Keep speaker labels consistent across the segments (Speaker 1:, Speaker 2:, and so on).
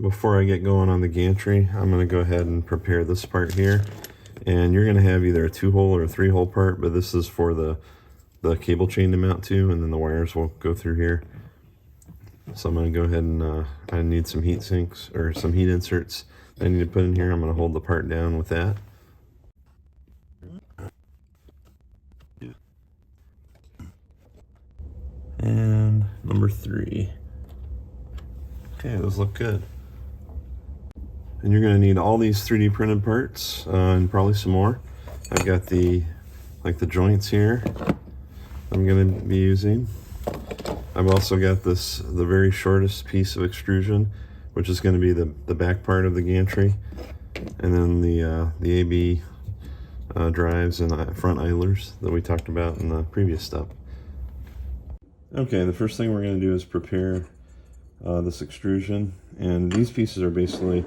Speaker 1: Before I get going on the gantry, I'm going to go ahead and prepare this part here. And you're going to have either a 2-hole or a 3-hole part, but this is for the cable chain to mount to, and then the wires will go through here. So I'm going to go ahead and I need some heat sinks or some heat inserts I need to put in here. I'm going to hold the part down with that. And number 3. Okay, those look good. And you're going to need all these 3D printed parts and probably some more. I've got the joints here I'm going to be using. I've also got the very shortest piece of extrusion, which is going to be the back part of the gantry, and then the AB drives and front idlers that we talked about in the previous step. Okay, the first thing we're going to do is prepare this extrusion, and these pieces are basically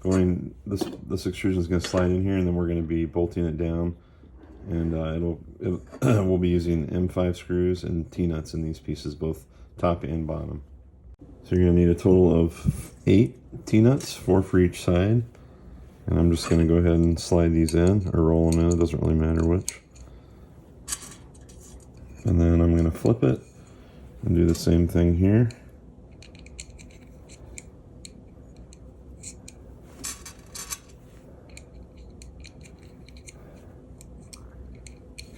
Speaker 1: going, this extrusion is going to slide in here, and then we're going to be bolting it down, and we'll be using M5 screws and T-nuts in these pieces, both top and bottom. So you're going to need a total of 8 T-nuts, 4 for each side, and I'm just going to go ahead and slide these in, or roll them in, it doesn't really matter which. And then I'm going to flip it and do the same thing here.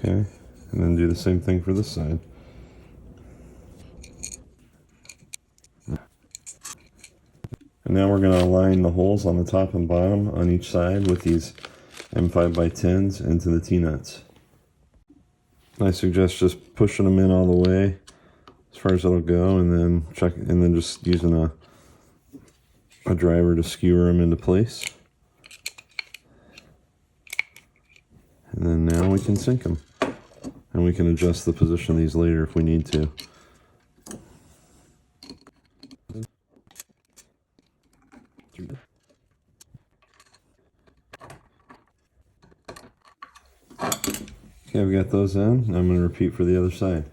Speaker 1: Okay, and then do the same thing for this side. And now we're going to align the holes on the top and bottom on each side with these M5x10s into the T-nuts. I suggest just pushing them in all the way as far as it'll go, and then just using a driver to skewer them into place. And then now we can sink them. And we can adjust the position of these later if we need to. Okay, I've got those in. I'm going to repeat for the other side.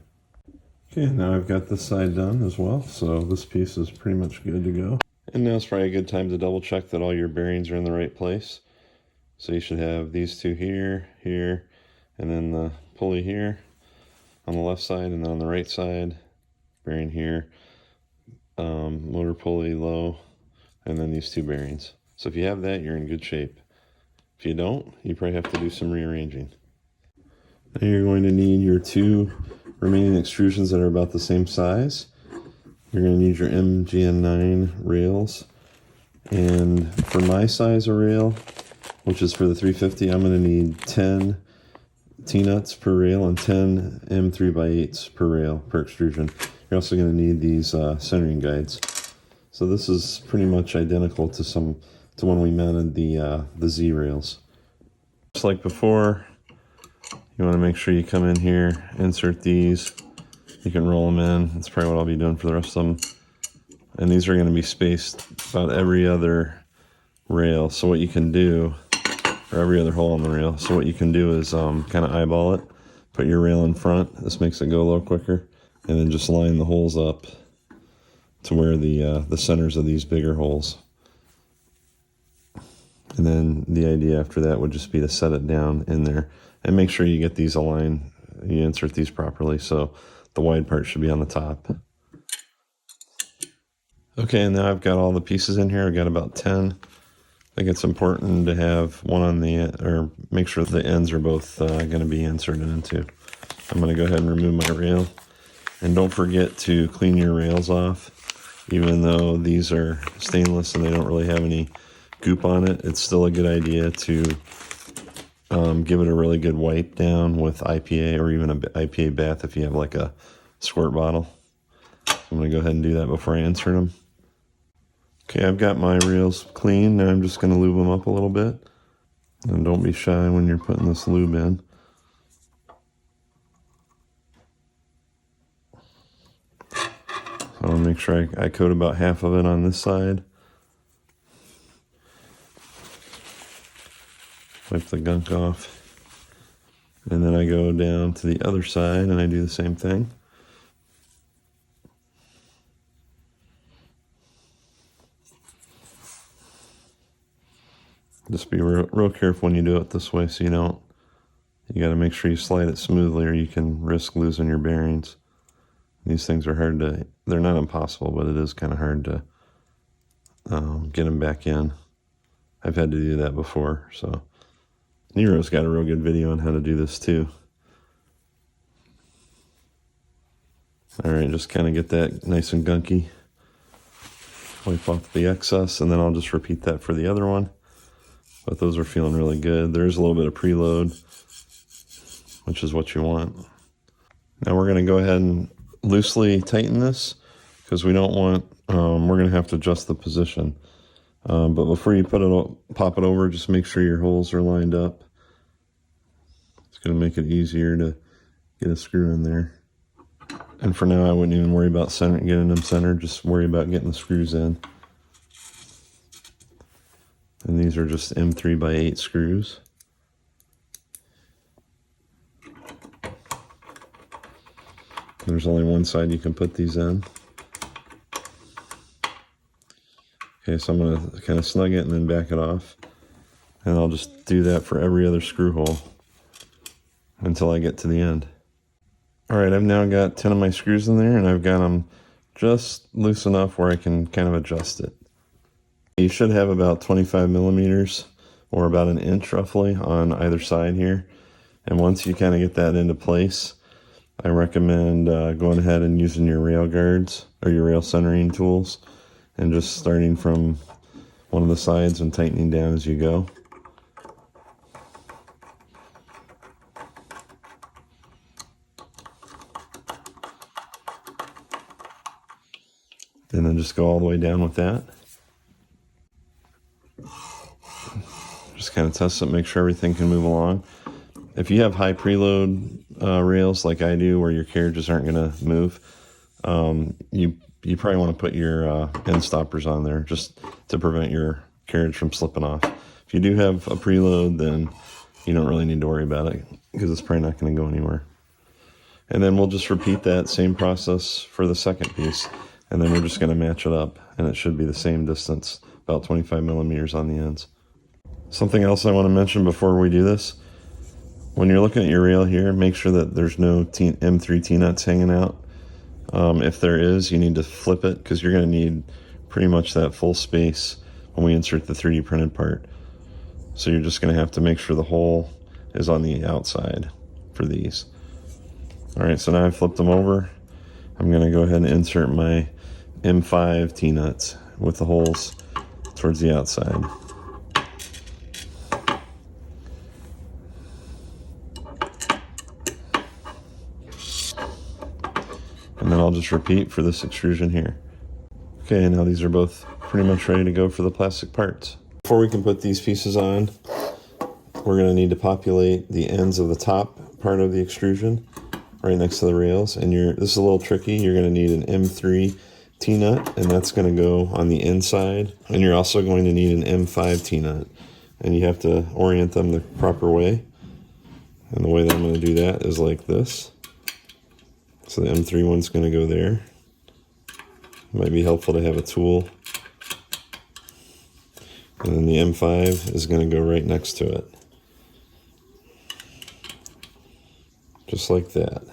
Speaker 1: Okay, now I've got this side done as well, so this piece is pretty much good to go. And now it's probably a good time to double check that all your bearings are in the right place. So you should have these two here, here, and then the pulley here on the left side, and then on the right side, bearing here, motor pulley low, and then these 2 bearings. So if you have that, you're in good shape. If you don't, you probably have to do some rearranging. Now you're going to need your 2 remaining extrusions that are about the same size. You're going to need your MGN9 rails. And for my size of rail, which is for the 350, I'm going to need 10 T-nuts per rail and 10 M3x8s per rail per extrusion. You're also going to need these centering guides. So this is pretty much identical to when we mounted the Z rails. Just like before, you want to make sure you come in here, insert these. You can roll them in. That's probably what I'll be doing for the rest of them. And these are going to be spaced about every other rail. So what you can do, or every other hole on the rail. So what you can do is kind of eyeball it, put your rail in front. This makes it go a little quicker, and then just line the holes up to where the centers of these bigger holes. And then the idea after that would just be to set it down in there and make sure you get these aligned. You insert these properly, so the wide part should be on the top. Okay, and now I've got all the pieces in here. I've got about 10. I think it's important to have one on the end, or make sure the ends are both going to be inserted into. I'm going to go ahead and remove my rail. And don't forget to clean your rails off. Even though these are stainless and they don't really have any goop on it, it's still a good idea to give it a really good wipe down with IPA, or even an IPA bath if you have like a squirt bottle. I'm going to go ahead and do that before I insert them. Okay, I've got my rails clean. Now I'm just going to lube them up a little bit. And don't be shy when you're putting this lube in. So I'll make sure I coat about half of it on this side. Wipe the gunk off. And then I go down to the other side and I do the same thing. Just be real careful when you do it this way so you don't, you got to make sure you slide it smoothly or you can risk losing your bearings. These things are hard to, they're not impossible, but it is kind of hard to get them back in. I've had to do that before, so. Nero's got a real good video on how to do this too. All right, just kind of get that nice and gunky. Wipe off the excess, and then I'll just repeat that for the other one. But those are feeling really good. There's a little bit of preload, which is what you want. Now we're going to go ahead and loosely tighten this because we don't want, we're going to have to adjust the position. But before you pop it over, just make sure your holes are lined up. It's going to make it easier to get a screw in there. And for now, I wouldn't even worry about getting them centered, just worry about getting the screws in. And these are just M3x8 screws. There's only one side you can put these in. Okay, so I'm going to kind of snug it and then back it off. And I'll just do that for every other screw hole until I get to the end. All right, I've now got 10 of my screws in there, and I've got them just loose enough where I can kind of adjust it. You should have about 25 millimeters or about an inch roughly on either side here. And once you kind of get that into place, I recommend going ahead and using your rail guards or your rail centering tools and just starting from one of the sides and tightening down as you go. And then just go all the way down with that. Just kind of test it, make sure everything can move along. If you have high preload rails like I do where your carriages aren't going to move, you probably want to put your end stoppers on there just to prevent your carriage from slipping off. If you do have a preload, then you don't really need to worry about it because it's probably not going to go anywhere. And then we'll just repeat that same process for the second piece. And then we're just going to match it up, and it should be the same distance, about 25 millimeters on the ends. Something else I want to mention before we do this, when you're looking at your rail here, make sure that there's no M3 T-nuts hanging out. If there is, you need to flip it because you're going to need pretty much that full space when we insert the 3D printed part. So you're just going to have to make sure the hole is on the outside for these. All right, so now I've flipped them over. I'm going to go ahead and insert my M5 T-nuts with the holes towards the outside. And then I'll just repeat for this extrusion here. Okay, now these are both pretty much ready to go for the plastic parts. Before we can put these pieces on, we're going to need to populate the ends of the top part of the extrusion right next to the rails. And this is a little tricky. You're going to need an M3 T-nut, and that's going to go on the inside. And you're also going to need an M5 T-nut, and you have to orient them the proper way. And the way that I'm going to do that is like this. So the M3 one's going to go there. It might be helpful to have a tool. And then the M5 is going to go right next to it. Just like that.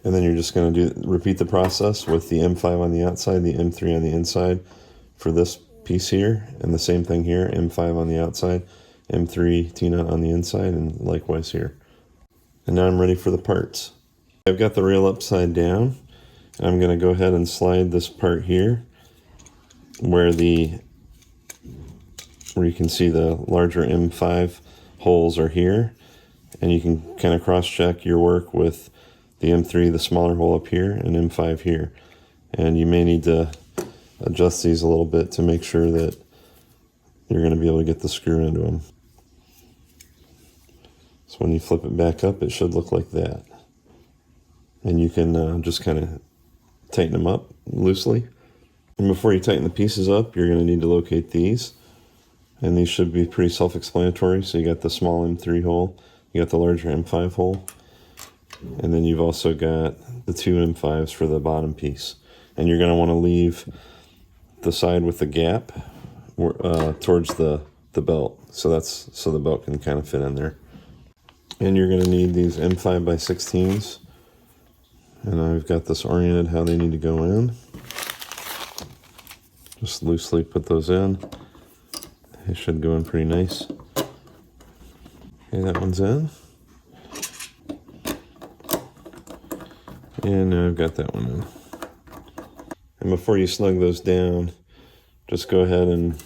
Speaker 1: And then you're just going to repeat the process with the M5 on the outside, the M3 on the inside for this piece here, and the same thing here, M5 on the outside, M3 T-nut on the inside, and likewise here. And now I'm ready for the parts. I've got the rail upside down, and I'm going to go ahead and slide this part here where you can see the larger M5 holes are here. And you can kind of cross-check your work with the M3, the smaller hole up here, and M5 here. And you may need to adjust these a little bit to make sure that you're going to be able to get the screw into them. So when you flip it back up, it should look like that. And you can just kind of tighten them up loosely. And before you tighten the pieces up, you're going to need to locate these. And these should be pretty self-explanatory. So you got the small M3 hole. You got the larger M5 hole, and then you've also got the two M5s for the bottom piece. And you're going to want to leave the side with the gap towards the belt. So the belt can kind of fit in there. And you're going to need these M5x16s. And I've got this oriented how they need to go in. Just loosely put those in. They should go in pretty nice. Okay, that one's in. And now I've got that one in. And before you snug those down, just go ahead and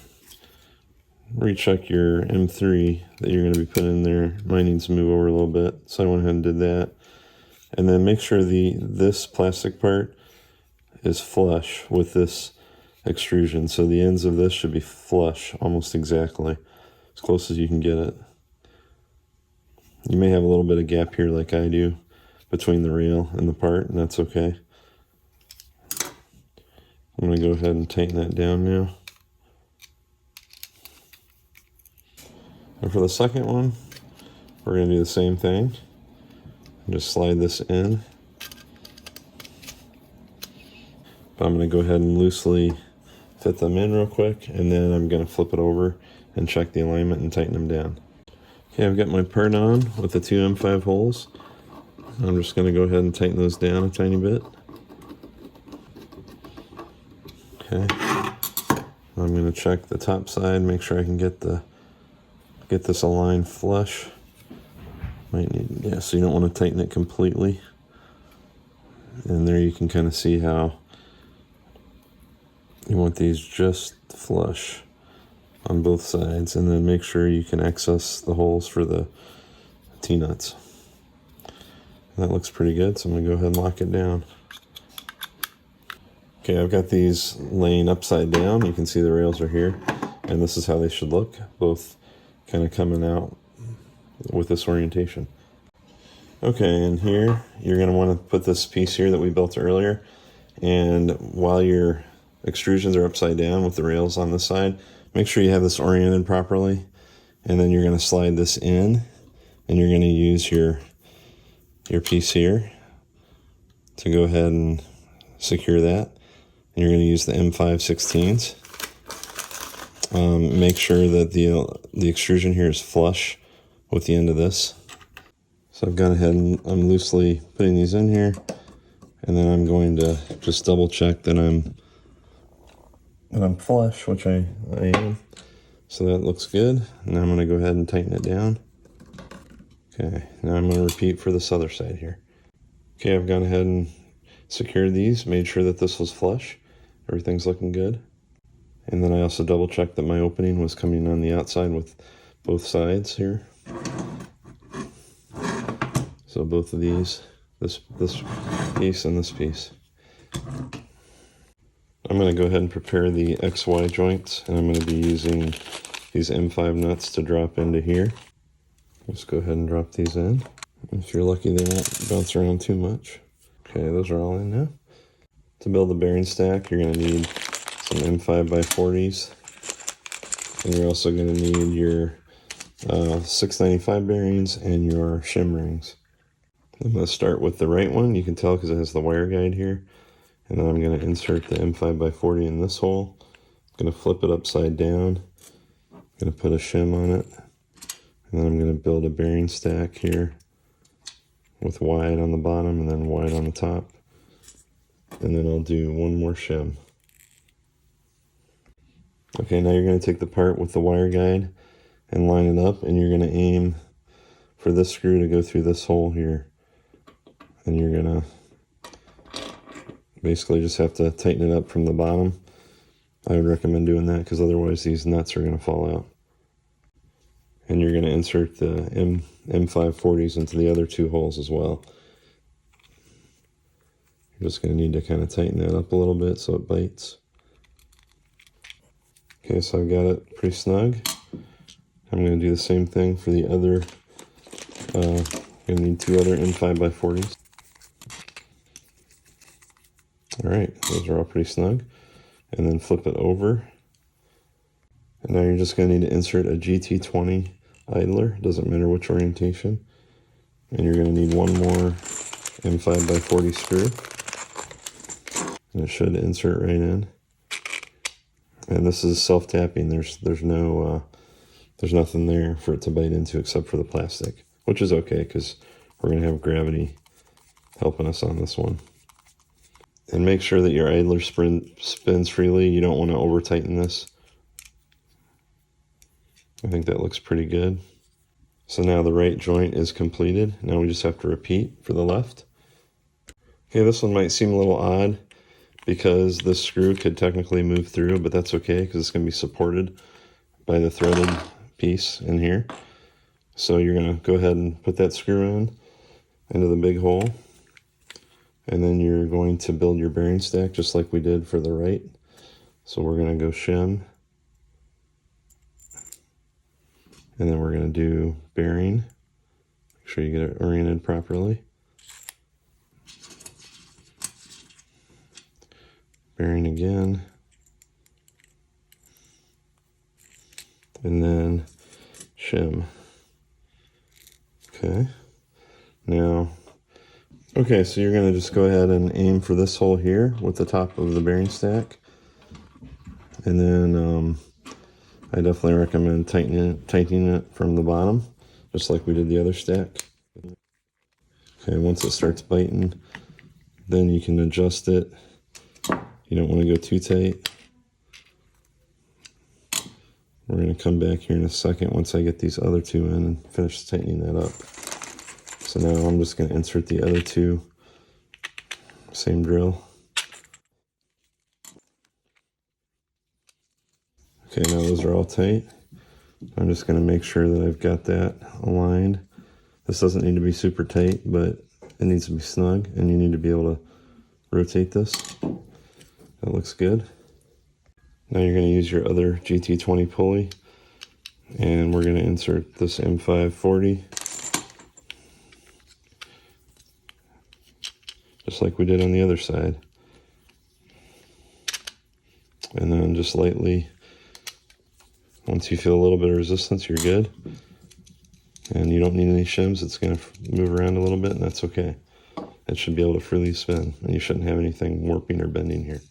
Speaker 1: recheck your M3 that you're going to be putting in there. Mine needs to move over a little bit, so I went ahead and did that. And then make sure this plastic part is flush with this extrusion. So the ends of this should be flush almost exactly, as close as you can get it. You may have a little bit of gap here like I do between the rail and the part, and that's okay. I'm going to go ahead and tighten that down now. And for the second one, we're going to do the same thing. Just slide this in. But I'm going to go ahead and loosely fit them in real quick, and then I'm going to flip it over and check the alignment and tighten them down. Okay, I've got my part on with the two M5 holes. I'm just going to go ahead and tighten those down a tiny bit. Okay. I'm going to check the top side, make sure I can get this aligned flush. Might need, yeah, so you don't want to tighten it completely. And there you can kind of see how you want these just flush on both sides, and then make sure you can access the holes for the T-nuts. That looks pretty good, so I'm going to go ahead and lock it down. Okay, I've got these laying upside down. You can see the rails are here, and this is how they should look, both kind of coming out with this orientation. Okay, and here you're going to want to put this piece here that we built earlier, and while your extrusions are upside down with the rails on this side, make sure you have this oriented properly, and then you're going to slide this in, and you're going to use your piece here to go ahead and secure that. And you're going to use the M5/16s. Make sure that the extrusion here is flush with the end of this. So I've gone ahead and I'm loosely putting these in here, and then I'm going to just double check that I'm flush, which I am. So that looks good. Now I'm going to go ahead and tighten it down. Okay, now I'm going to repeat for this other side here. Okay, I've gone ahead and secured these, made sure that this was flush. Everything's looking good. And then I also double checked that my opening was coming on the outside with both sides here. So both of these, this piece and this piece. I'm going to go ahead and prepare the XY joints, and I'm going to be using these M5 nuts to drop into here. Just go ahead and drop these in. If you're lucky, they won't bounce around too much. Okay, those are all in now. To build the bearing stack, you're going to need some M5x40s. And you're also going to need your 695 bearings and your shim rings. I'm going to start with the right one. You can tell because it has the wire guide here. And then I'm going to insert the M5x40 in this hole. I'm going to flip it upside down. I'm going to put a shim on it. And then I'm going to build a bearing stack here with wide on the bottom and then wide on the top. And then I'll do one more shim. Okay, now you're going to take the part with the wire guide and line it up, and you're going to aim for this screw to go through this hole here. And you're going to basically just have to tighten it up from the bottom. I would recommend doing that because otherwise these nuts are going to fall out. And you're going to insert the M540s into the other two holes as well. You're just going to need to kind of tighten that up a little bit so it bites. Okay, so I've got it pretty snug. I'm going to do the same thing for the other, I'm going to need two other M5x40s. Alright, those are all pretty snug. And then flip it over. And now you're just going to need to insert a GT20 idler, doesn't matter which orientation. And you're going to need one more M5x40 screw. And it should insert right in. And this is self-tapping. There's nothing there for it to bite into except for the plastic, which is okay because we're going to have gravity helping us on this one. And make sure that your idler spins freely. You don't want to over tighten this. I think that looks pretty good. So now the right joint is completed. Now we just have to repeat for the left. Okay, this one might seem a little odd because this screw could technically move through, but that's okay because it's going to be supported by the threaded piece in here. So you're going to go ahead and put that screw into the big hole. And then you're going to build your bearing stack just like we did for the right. So we're going to go shim. And then we're going to do bearing. Make sure you get it oriented properly. Bearing again. And then shim. Okay. Now, okay, so you're going to just go ahead and aim for this hole here with the top of the bearing stack. And then I definitely recommend tightening it from the bottom, just like we did the other stack. Okay, once it starts biting, then you can adjust it. You don't want to go too tight. We're going to come back here in a second once I get these other two in and finish tightening that up. So now I'm just going to insert the other two, same drill. Okay, now those are all tight. I'm just going to make sure that I've got that aligned. This doesn't need to be super tight, but it needs to be snug, and you need to be able to rotate this. That looks good. Now you're going to use your other GT20 pulley, and we're going to insert this M540, just like we did on the other side. And then just lightly, once you feel a little bit of resistance, you're good. And you don't need any shims. It's going to move around a little bit, and that's okay. It should be able to freely spin, and you shouldn't have anything warping or bending here.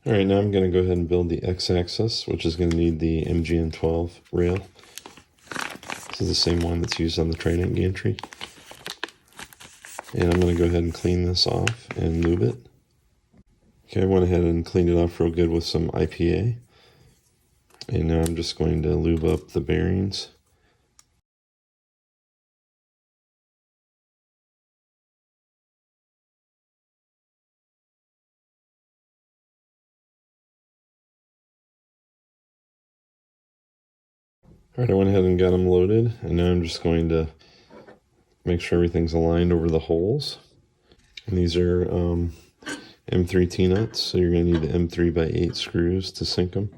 Speaker 1: All right, now I'm going to go ahead and build the X-axis, which is going to need the MGN12 rail. This is the same one that's used on the Trident Gantry. And I'm going to go ahead and clean this off and lube it. Okay, I went ahead and cleaned it off real good with some IPA. And now I'm just going to lube up the bearings. All right, I went ahead and got them loaded, and now I'm just going to make sure everything's aligned over the holes. And these are M3 T-nuts, so you're going to need the M3x8 screws to sink them.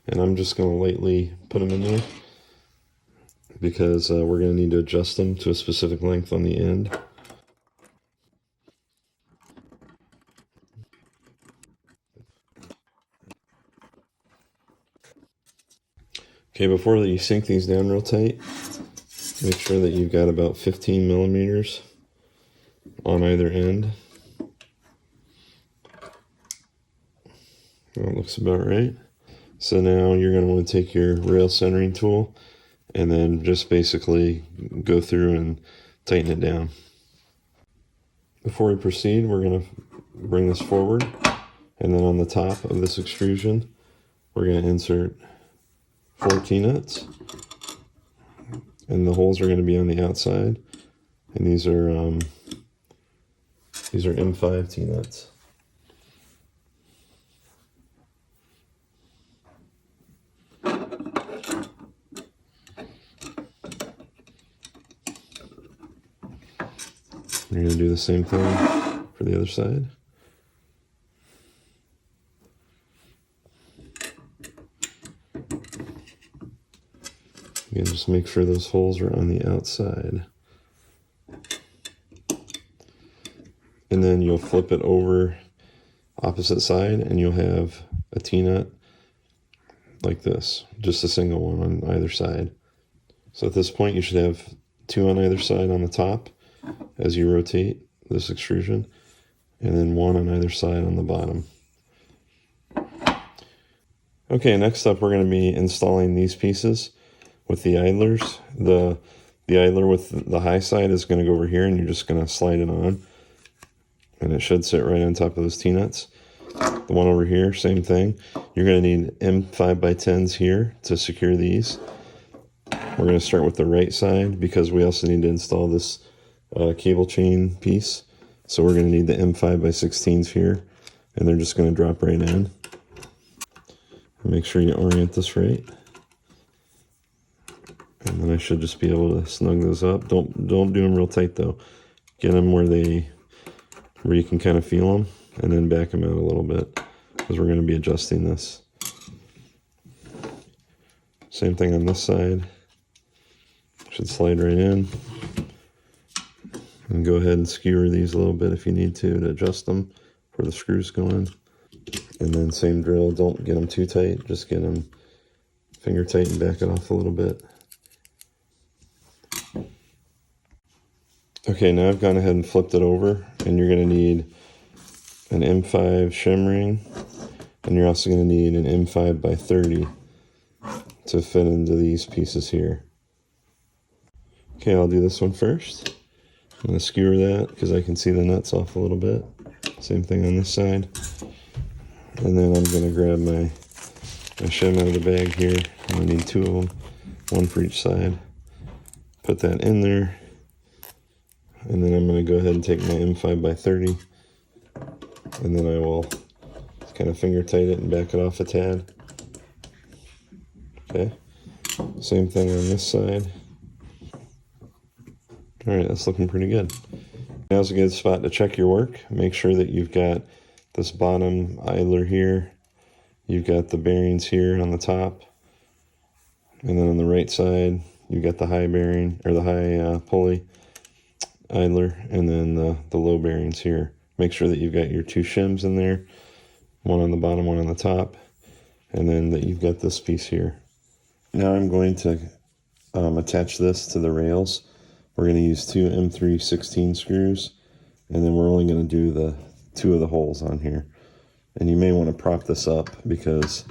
Speaker 1: And I'm just going to lightly put them in there because we're going to need to adjust them to a specific length on the end. Okay, before you sink these down real tight, make sure that you've got about 15 millimeters on either end. That looks about right. So now you're going to want to take your rail centering tool and then just basically go through and tighten it down. Before we proceed, we're going to bring this forward, and then on the top of this extrusion, we're going to insert 4 T-nuts, and the holes are going to be on the outside, and these are M5 T-nuts. You're going to do the same thing for the other side. Again, just make sure those holes are on the outside. And then you'll flip it over opposite side, and you'll have a T-nut like this, just a single one on either side. So at this point, you should have 2 on either side on the top as you rotate this extrusion, and then 1 on either side on the bottom. Okay, next up we're going to be installing these pieces with the idlers. The idler with the high side is going to go over here, and you're just going to slide it on. And it should sit right on top of those T-nuts. The one over here, same thing. You're going to need M5x10s here to secure these. We're going to start with the right side because we also need to install this cable chain piece. So we're going to need the M5x16s here, and they're just going to drop right in. Make sure you orient this right. And then I should just be able to snug those up. Don't do them real tight though. Get them where you can kind of feel them, and then back them out a little bit because we're going to be adjusting this. Same thing on this side. Should slide right in. And go ahead and skewer these a little bit if you need to adjust them where the screws go in. And then same drill, don't get them too tight, just get them finger tight and back it off a little bit. Okay, now I've gone ahead and flipped it over, and you're going to need an M5 shim ring, and you're also going to need an M5x30 to fit into these pieces here. Okay, I'll do this one first. I'm going to skewer that because I can see the nuts off a little bit. Same thing on this side. And then I'm going to grab my shim out of the bag here. I'm going to need two of them, one for each side. Put that in there. And then I'm going to go ahead and take my M5x30. And then I will kind of finger tight it and back it off a tad. Okay. Same thing on this side. Alright, that's looking pretty good. Now's a good spot to check your work. Make sure that you've got this bottom idler here. You've got the bearings here on the top. And then on the right side, you've got the high bearing, or the high pulley idler, and then the low bearings here. Make sure that you've got your two shims in there. One on the bottom, one on the top. And then that you've got this piece here. Now I'm going to attach this to the rails. We're going to use two M316 screws, and then we're only going to do the two of the holes on here. And you may want to prop this up because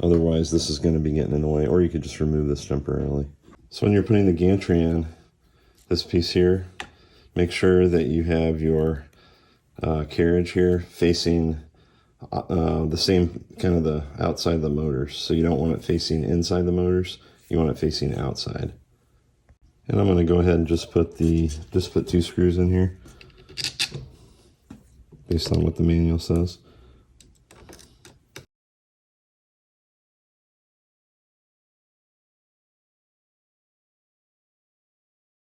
Speaker 1: otherwise this is going to be getting in the way, or you could just remove this temporarily. So when you're putting the gantry in, this piece here, make sure that you have your carriage here facing the same kind of the outside of the motors. So you don't want it facing inside the motors, you want it facing outside. And I'm going to go ahead and just put two screws in here based on what the manual says.